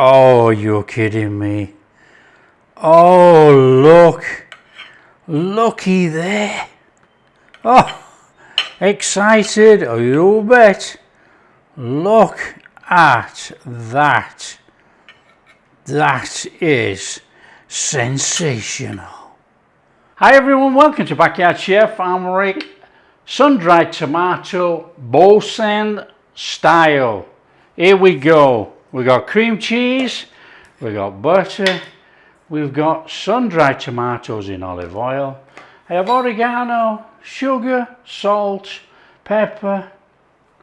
Oh, you're kidding me. Oh, look. Looky there. Oh, excited, you bet. Look at that. That is sensational. Hi everyone, welcome to Backyard Chef. I'm Rick. Sun-dried tomato, Boursin style. Here we go. We got cream cheese, we got butter, we've got sun-dried tomatoes in olive oil. I have oregano, sugar, salt, pepper,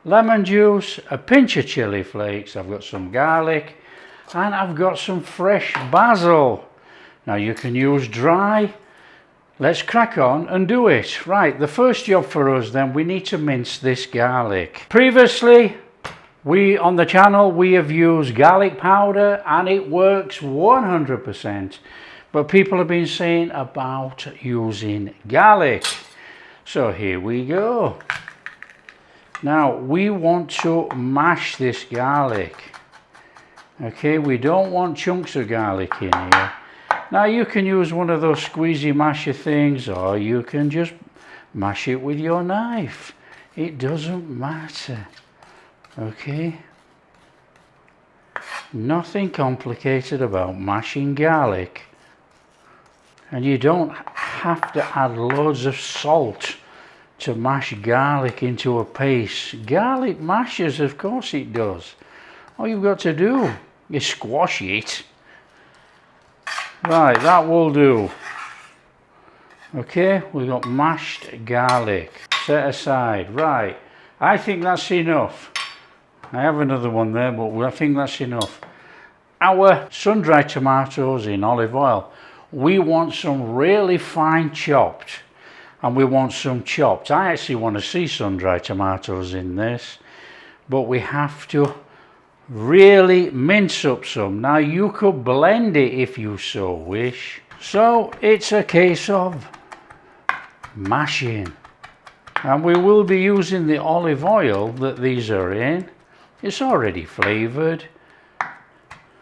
lemon juice, a pinch of chili flakes. I've got some garlic and I've got some fresh basil. Now you can use dry. Let's crack on and do it. Right, the first job for us then, we need to mince this garlic. Previously, on the channel, we have used garlic powder and it works 100%. But people have been saying about using garlic. So here we go. Now, we want to mash this garlic. Okay, we don't want chunks of garlic in here. Now you can use one of those squeezy masher things, or you can just mash it with your knife. It doesn't matter. Okay? Nothing complicated about mashing garlic. And you don't have to add loads of salt to mash garlic into a paste. Garlic mashes, of course it does. All you've got to do is squash it. Right, that will do. Okay, we've got mashed garlic set aside. Right, I think that's enough. I have another one there, but I think that's enough. Our sun-dried tomatoes in olive oil, we want some really fine chopped, and we want some chopped. I actually want to see sun-dried tomatoes in this, but we have to really mince up some. Now you could blend it if you so wish. So it's a case of mashing. And we will be using the olive oil that these are in. It's already flavoured. In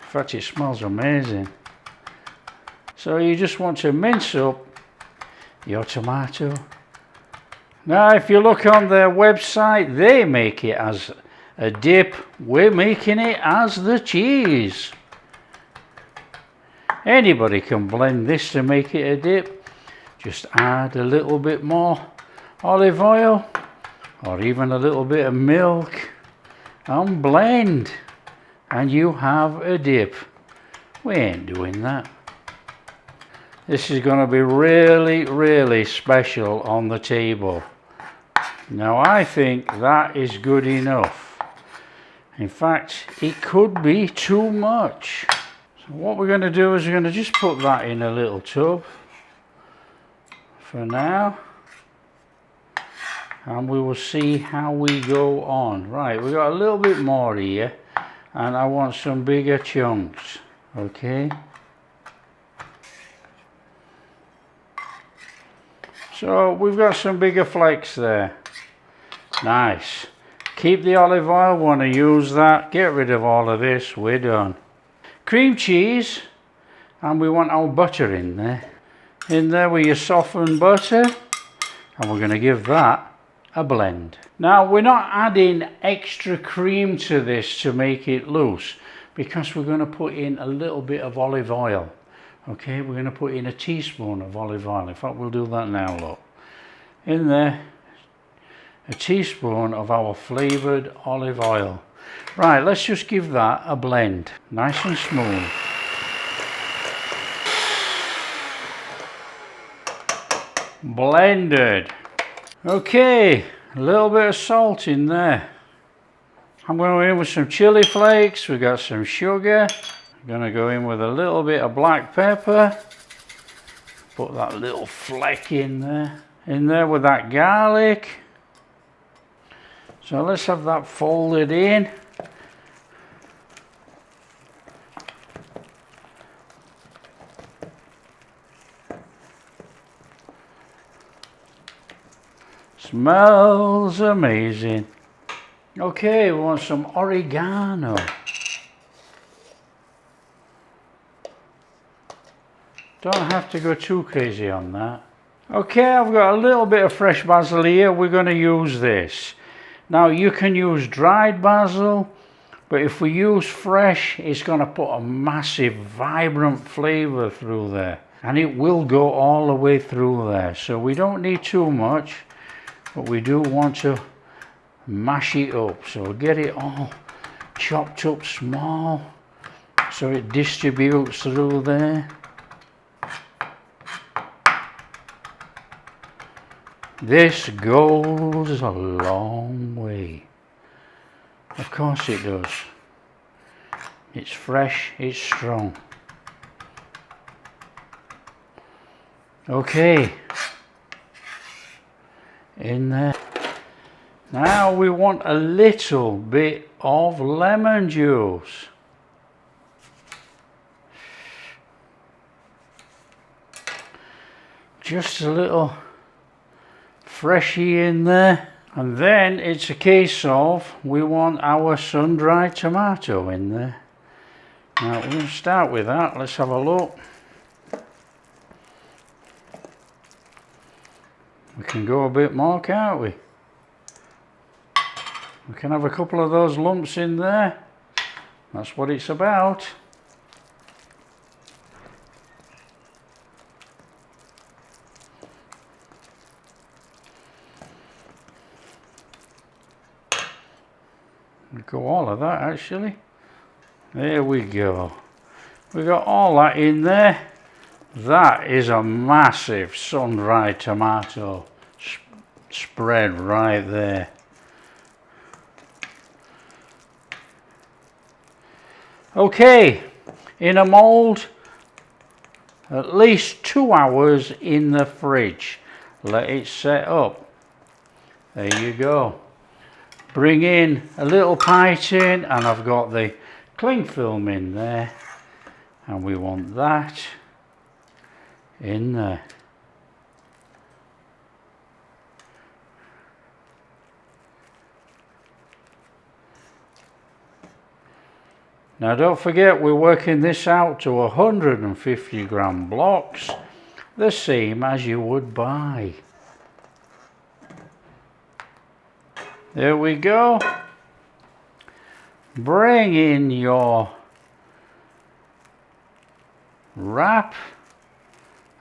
fact, it smells amazing. So you just want to mince up your tomato. Now if you look on their website, they make it as a dip. We're making it as the cheese. Anybody can blend this to make it a dip. Just add a little bit more olive oil or even a little bit of milk and blend, and you have a dip. We ain't doing that. This is going to be really special on the table. Now I think that is good enough. In fact, it could be too much. So what we're going to do is we're going to just put that in a little tub for now. And we will see how we go on. Right, we've got a little bit more here. And I want some bigger chunks. Okay. So we've got some bigger flakes there. Nice. Keep the olive oil, want to use that. Get rid of all of this, we're done. Cream cheese, and we want our butter in there. In there with your softened butter, and we're going to give that a blend. Now we're not adding extra cream to this to make it loose, because we're going to put in a little bit of olive oil. Okay, we're going to put in a teaspoon of olive oil. In fact, we'll do that now, look. In there, a teaspoon of our flavoured olive oil. Right, let's just give that a blend. Nice and smooth. Blended. Okay, a little bit of salt in there. I'm going to go in with some chili flakes. We've got some sugar. I'm going to go in with a little bit of black pepper. Put that little fleck in there. In there with that garlic. So let's have that folded in. Smells amazing. Okay, we want some oregano. Don't have to go too crazy on that. Okay, I've got a little bit of fresh basil here. We're going to use this. Now you can use dried basil, but if we use fresh, it's going to put a massive vibrant flavour through there, and it will go all the way through there. So we don't need too much, but we do want to mash it up. So get it all chopped up small so it distributes through there. This goes a long way. Of course it does. It's fresh, it's strong. Okay. In there. Now we want a little bit of lemon juice. Just a little freshy in there, and then it's a case of we want our sun-dried tomato in there. Now we're going to start with that. Let's have a look. We can go a bit more, can't we? We can have a couple of those lumps in there. That's what it's about. Go all of that actually. There we go. We got all that in there. That is a massive sun-dried tomato spread right there. Okay, in a mould, at least 2 hours in the fridge. Let it set up. There you go. Bring in a little pie tin, and I've got the cling film in there, and we want that in there. Now don't forget, we're working this out to 150 gram blocks, the same as you would buy. There we go. Bring in your wrap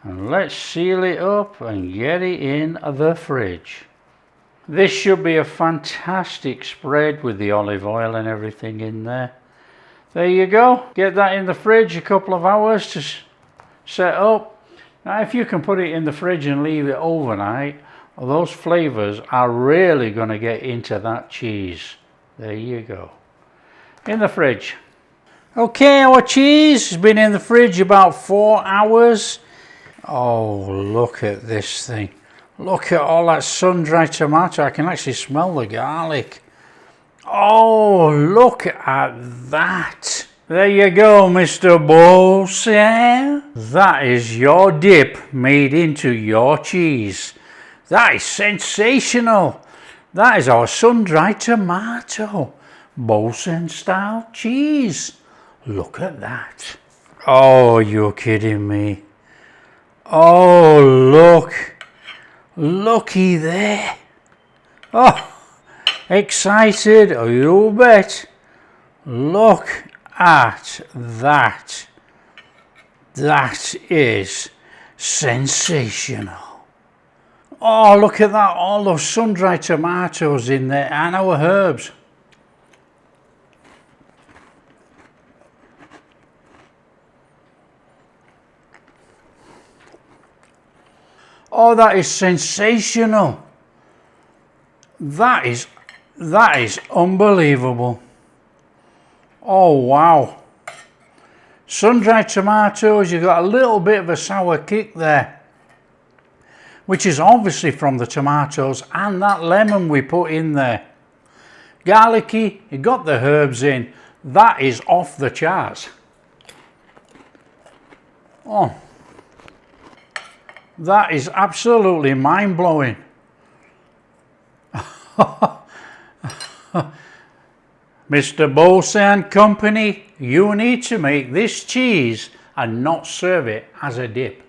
and let's seal it up and get it in the fridge. This should be a fantastic spread with the olive oil and everything in there. There you go. Get that in the fridge a couple of hours to set up. Now if you can put it in the fridge and leave it overnight, those flavours are really going to get into that cheese. There you go. In the fridge. Okay, our cheese has been in the fridge about 4 hours. Oh, look at this thing. Look at all that sun-dried tomato. I can actually smell the garlic. Oh, look at that. There you go, Mr. Boursin. That is your dip made into your cheese. That is sensational. That is our sun-dried tomato, Boursin style cheese. Look at that. Oh, you're kidding me. Oh, look. Looky there. Oh, excited, you bet. Look at that. That is sensational. Oh, look at that, all those sun-dried tomatoes in there and our herbs. Oh, that is sensational. That is unbelievable. Oh, wow. Sun-dried tomatoes, you've got a little bit of a sour kick there, which is obviously from the tomatoes and that lemon we put in there. Garlicky, you got the herbs in. That is off the charts. Oh, that is absolutely mind-blowing. Mr. Boursin Company, you need to make this cheese and not serve it as a dip.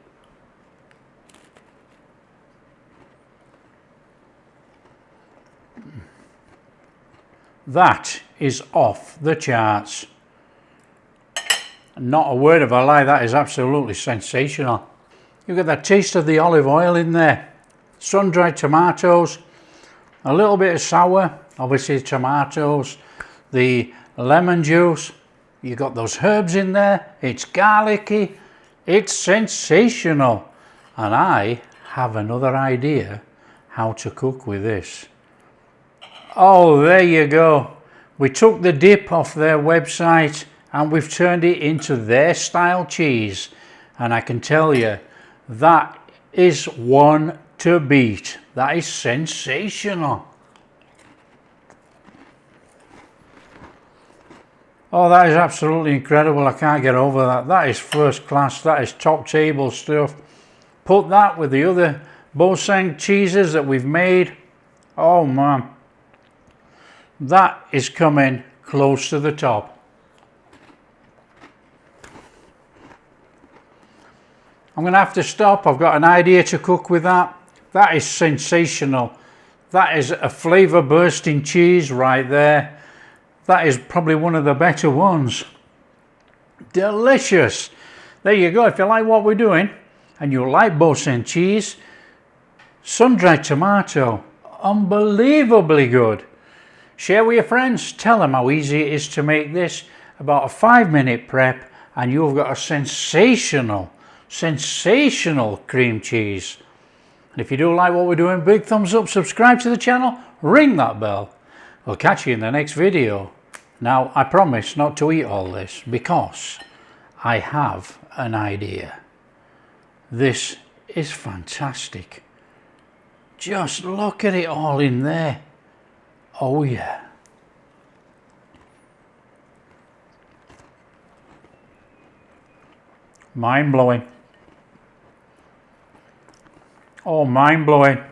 That is off the charts. Not a word of a lie, that is absolutely sensational. You get that taste of the olive oil in there, sun-dried tomatoes, a little bit of sour, obviously tomatoes, the lemon juice, you got those herbs in there, it's garlicky, it's sensational. And I have another idea how to cook with this. Oh, there you go. We took the dip off their website and we've turned it into their style cheese. And I can tell you, that is one to beat. That is sensational. Oh, that is absolutely incredible. I can't get over that. That is first class. That is top table stuff. Put that with the other Boursin cheeses that we've made. Oh man. That is coming close to the top. I'm going to have to stop. I've got an idea to cook with that. That is sensational. That is a flavour bursting cheese right there. That is probably one of the better ones. Delicious. There you go. If you like what we're doing and you like Boursin cheese, sun-dried tomato, unbelievably good. Share with your friends, tell them how easy it is to make this. About a 5-minute prep and you've got a sensational cream cheese. And if you do like what we're doing, big thumbs up, subscribe to the channel, ring that bell. We'll catch you in the next video. Now I promise not to eat all this because I have an idea. This is fantastic. Just look at it all in there. Oh yeah. Mind blowing. Oh, mind blowing.